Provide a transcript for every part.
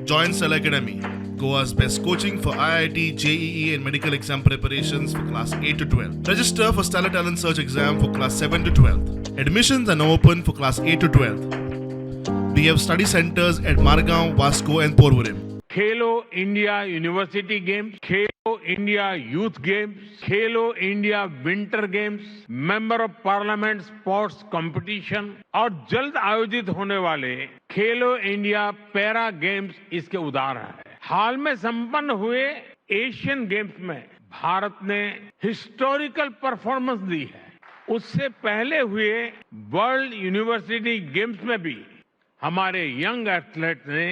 Join Cell Academy, Goa's best coaching for IIT, JEE, and medical exam preparations for class 8 to 12. Register for Stellar Talent Search exam for class 7 to 12. Admissions are now open for class 8 to 12. We have study centers at Margao, Vasco, and Porvorim. Khelo India university games, Khelo India youth games, Khelo India winter games, member of parliament sports competition और जल्द आयोजित होने वाले खेलो India para games इसके उदाहरण है। हाल में संपन्न हुए एशियन गेम्स में भारत ने हिस्टोरिकल परफॉर्मेंस दी है। उससे पहले हुए वर्ल्ड यूनिवर्सिटी गेम्स में भी हमारे यंग एथलीट ने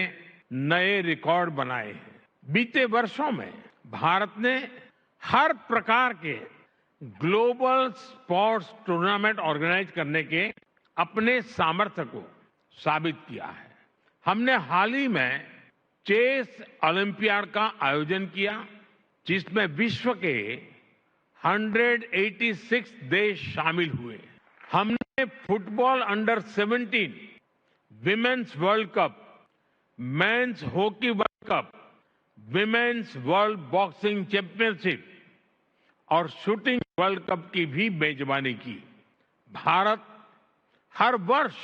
नए रिकॉर्ड बनाए हैं। बीते वर्षों में भारत ने हर प्रकार के ग्लोबल स्पोर्ट्स टूर्नामेंट ऑर्गेनाइज करने के अपने सामर्थ्य को साबित किया है। हमने हाल ही में चेस ओलंपियाड का आयोजन किया, जिसमें विश्व के 186 देश शामिल हुए। हमने football under 17 women's world cup, men's hockey world cup, women's world boxing championship और शूटिंग वर्ल्ड कप की भी मेजबानी की। भारत हर वर्ष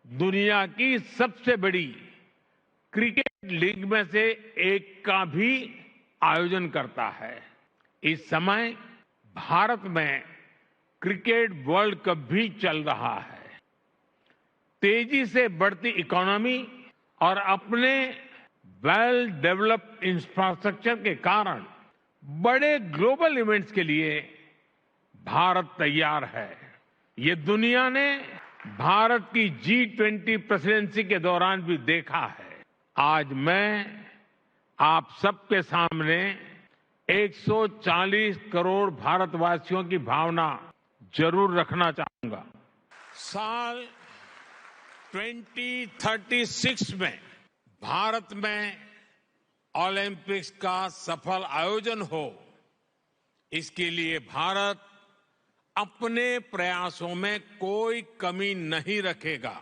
दुनिया की सबसे बड़ी क्रिकेट लीग में से एक का भी आयोजन करता है। इस समय भारत में क्रिकेट वर्ल्ड कप भी चल रहा है। तेजी से बढ़ती इकोनॉमी और अपने वेल डेवलप्ड इंफ्रास्ट्रक्चर के कारण बड़े ग्लोबल इवेंट्स के लिए भारत तैयार है। ये दुनिया ने भारत की G20 प्रेसिडेंसी के दौरान भी देखा है। आज मैं आप सबके सामने 140 करोड़ भारतवासियों की भावना जरूर रखना चाहूंगा। साल 2036 में भारत में ओलंपिक्स का सफल आयोजन हो, इसके लिए भारत अपने प्रयासों में कोई कमी नहीं रखेगा।